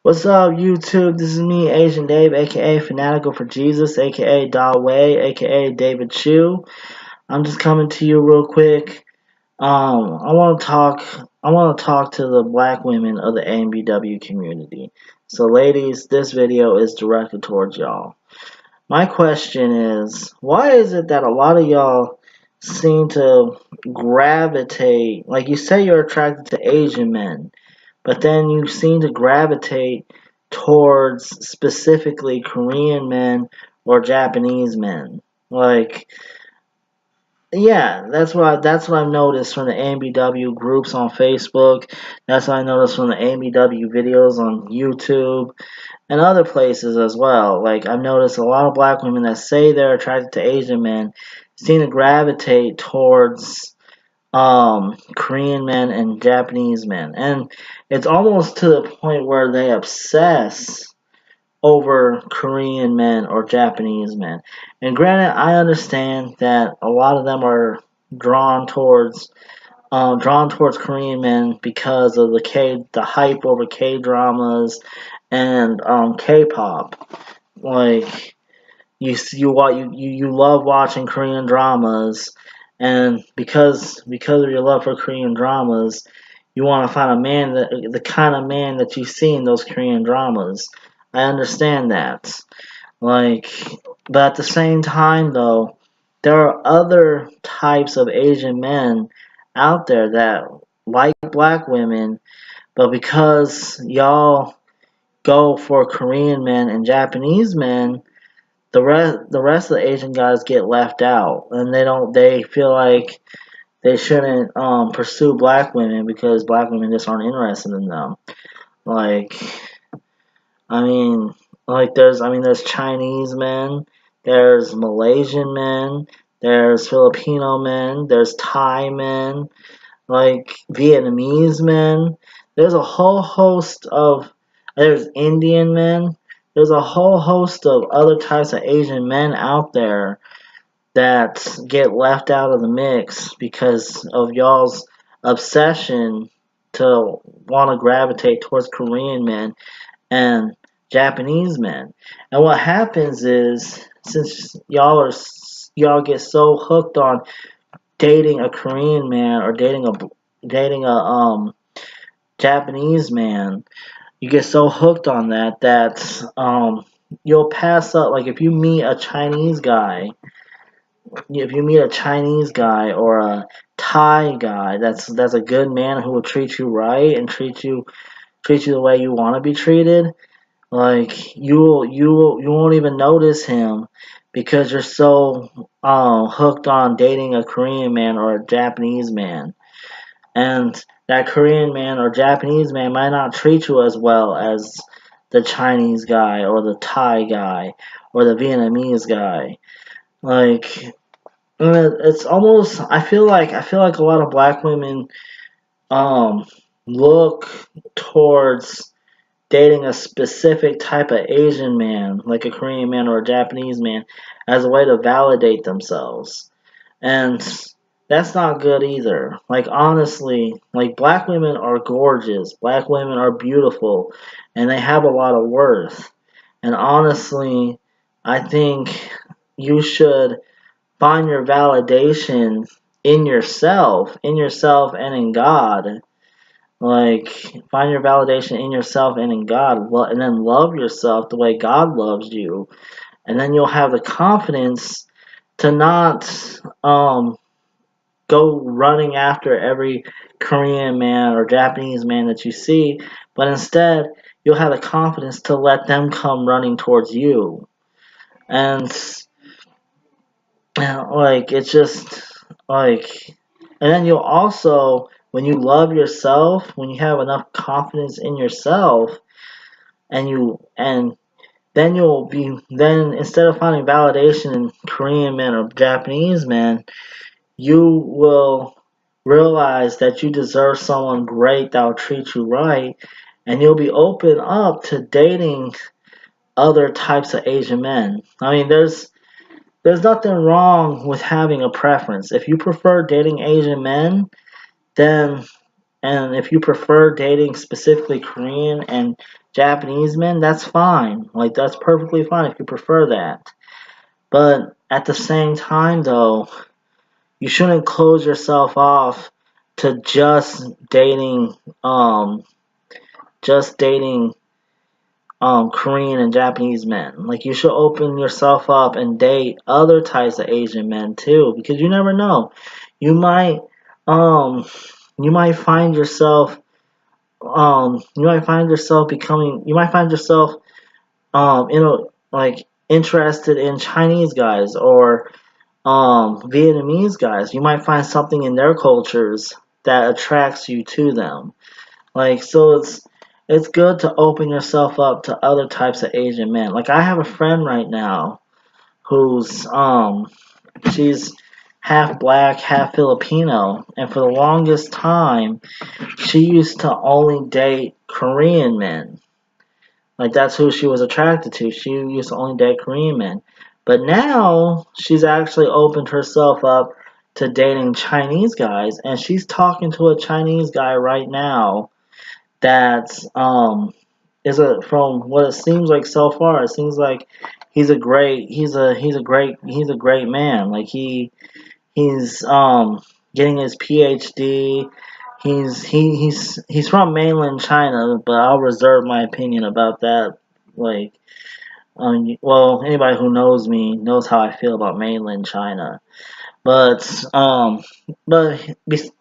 What's up, YouTube? This is me, Asian Dave, aka Fanatical for Jesus, aka Da Wei, aka David Chu. I'm just coming to you real quick. I want to talk. I want to talk to the black women of the AmBw community. So, ladies, this video is directed towards y'all. My question is, why is it that a lot of y'all seem to gravitate, like you say you're attracted to Asian men, but then you seem to gravitate towards specifically Korean men or Japanese men? Like, yeah, that's what I've noticed from the AmBw groups on Facebook. That's what I noticed from the AmBw videos on YouTube and other places as well. Like, I've noticed a lot of black women that say they're attracted to Asian men seem to gravitate towards Korean men and Japanese men, and it's almost to the point where they obsess over Korean men or Japanese men. And granted, I understand that a lot of them are drawn towards Korean men because of the hype over K dramas and K-pop. Like, you love watching Korean dramas, and because of your love for Korean dramas, you want to find a man the kind of man that you see in those Korean dramas. I understand that. Like, but at the same time, though, there are other types of Asian men out there that like black women, but because y'all go for Korean men and Japanese men, the rest of the Asian guys get left out, and they feel like they shouldn't pursue black women because black women just aren't interested in them. Like, I mean, there's Chinese men, there's Malaysian men, there's Filipino men, there's Thai men, like Vietnamese men. There's a whole host of there's Indian men. There's a whole host of other types of Asian men out there that get left out of the mix because of y'all's obsession to want to gravitate towards Korean men and Japanese men. And what happens is, since y'all get so hooked on dating a Korean man or dating a Japanese man, you get so hooked on that you'll pass up. Like, if you meet a Chinese guy or a Thai guy, that's a good man who will treat you right and treat you the way you want to be treated. Like, you won't even notice him because you're so hooked on dating a Korean man or a Japanese man, and that Korean man or Japanese man might not treat you as well as the Chinese guy or the Thai guy or the Vietnamese guy. Like, it's almost I feel like a lot of black women um look towards dating a specific type of Asian man, like a Korean man or a Japanese man, as a way to validate themselves. And that's not good either. Like, honestly, like, black women are gorgeous, black women are beautiful, and they have a lot of worth. And honestly, I think you should find your validation in yourself and in God. Like, find your validation in yourself and in God, and then love yourself the way God loves you, and then you'll have the confidence to not go running after every Korean man or Japanese man that you see, but instead you'll have the confidence to let them come running towards you. And like, it's just like, and then you'll also, when you love yourself, when you have enough confidence in yourself, and then instead of finding validation in Korean men or Japanese men, you will realize that you deserve someone great that will treat you right, and you'll be open up to dating other types of Asian men. I mean, there's nothing wrong with having a preference. If you prefer dating Asian men, then and if you prefer dating specifically Korean and Japanese men, that's fine. Like, that's perfectly fine if you prefer that. But at the same time, though, you shouldn't close yourself off to just dating Korean and Japanese men. Like, you should open yourself up and date other types of Asian men too, because you never know. You might um you might find yourself you might find yourself like interested in Chinese guys or Vietnamese guys. You might find something in their cultures that attracts you to them. Like, so it's good to open yourself up to other types of Asian men. Like, I have a friend right now who's she's half black, half Filipino, and for the longest time she used to only date Korean men. Like, that's who she was attracted to. She used to only date Korean men. But now she's actually opened herself up to dating Chinese guys, and she's talking to a Chinese guy right now that's from what it seems like so far, it seems like he's a great man. Like, he's getting his PhD. He's from mainland China, but I'll reserve my opinion about that. Like, well, anybody who knows me knows how I feel about mainland China. But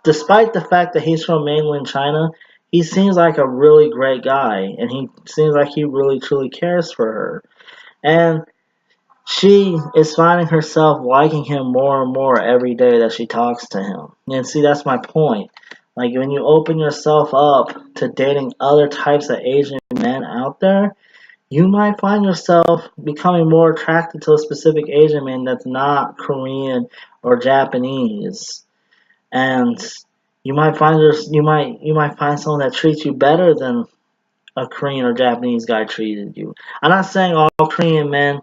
despite the fact that he's from mainland China, he seems like a really great guy, and he seems like he really truly cares for her. And she is finding herself liking him more and more every day that she talks to him. And see, that's my point. Like, when you open yourself up to dating other types of Asian men out there, you might find yourself becoming more attracted to a specific Asian man that's not Korean or Japanese. And you might find someone that treats you better than a Korean or Japanese guy treated you. I'm not saying all Korean men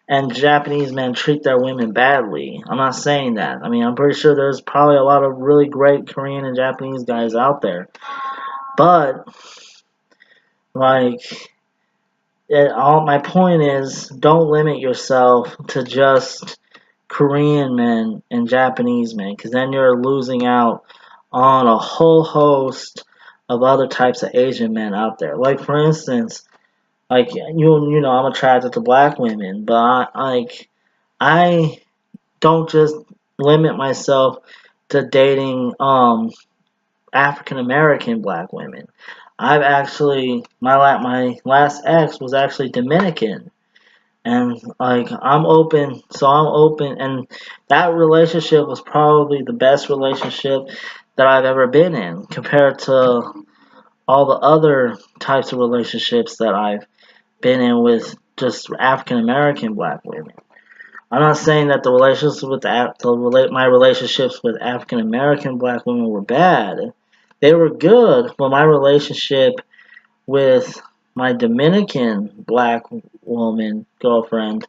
and Japanese men treat their women badly. I'm not saying that. I mean, I'm pretty sure there's probably a lot of really great Korean and Japanese guys out there. But, like, my point is, don't limit yourself to just Korean men and Japanese men, because then you're losing out on a whole host of other types of Asian men out there. Like, for instance, like, you know, I'm attracted to black women, but I don't just limit myself to dating African American black women. I've actually my last ex was actually Dominican, and like, I'm open, and that relationship was probably the best relationship that I've ever been in compared to all the other types of relationships that I've been in with just African American black women. I'm not saying that my relationships with African American black women were bad. They were good, but my relationship with my Dominican black woman girlfriend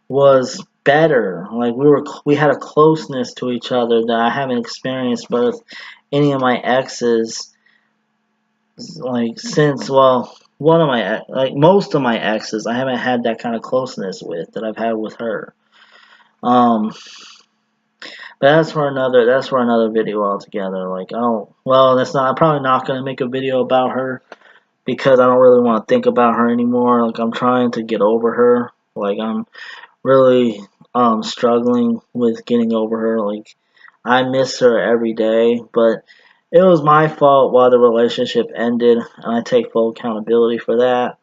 was better. Like, we had a closeness to each other that I haven't experienced with any of my exes. Like, since, well, most of my exes, I haven't had that kind of closeness with that I've had with her. Um, but that's for another video altogether. Like, I'm probably not gonna make a video about her because I don't really want to think about her anymore. Like, I'm trying to get over her. Like, I'm really struggling with getting over her. Like, I miss her every day, but it was my fault why the relationship ended, and I take full accountability for that.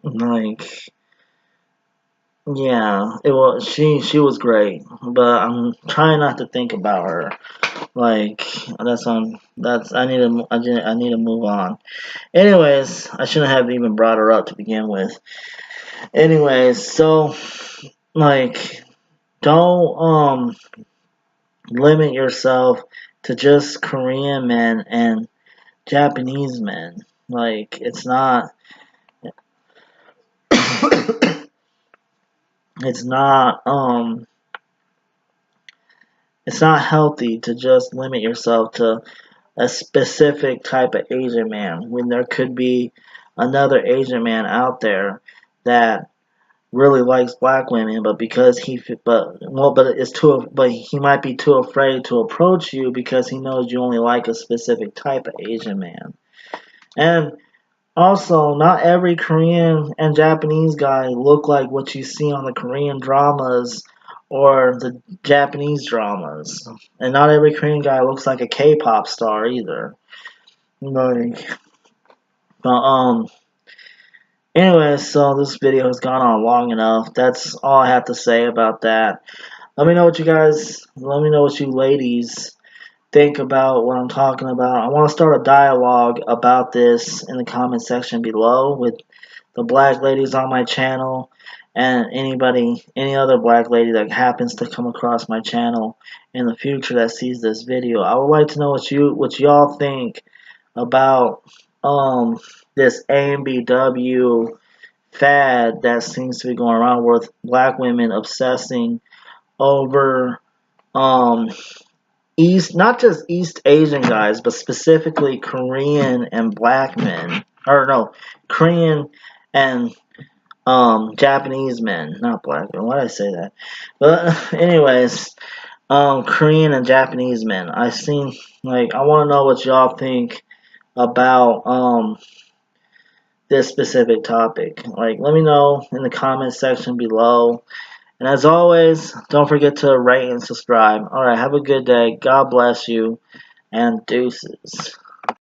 Like, yeah, it was she was great, but I'm trying not to think about her. Like, I need to move on. Anyways, I shouldn't have even brought her up to begin with. Anyways, so, like, don't limit yourself to just Korean men and Japanese men. Like, it's not It's not healthy to just limit yourself to a specific type of Asian man when there could be another Asian man out there that really likes black women, but because but he might be too afraid to approach you because he knows you only like a specific type of Asian man. And also, not every Korean and Japanese guy look like what you see on the Korean dramas or the Japanese dramas. And not every Korean guy looks like a K-pop star either. Like, but, anyway, so this video has gone on long enough. That's all I have to say about that. Let me know what you ladies think about what I'm talking about. I want to start a dialogue about this in the comment section below with the black ladies on my channel and any other black lady that happens to come across my channel in the future that sees this video. I would like to know what y'all think about this AmBw fad that seems to be going around with black women obsessing over um not just East Asian guys, but specifically Korean and black men. Or no, Korean and Japanese men, not black men. Why did I say that? But anyways, Korean and Japanese men. I want to know what y'all think about this specific topic. Like, let me know in the comment section below. And as always, don't forget to rate and subscribe. Alright, have a good day. God bless you. And deuces.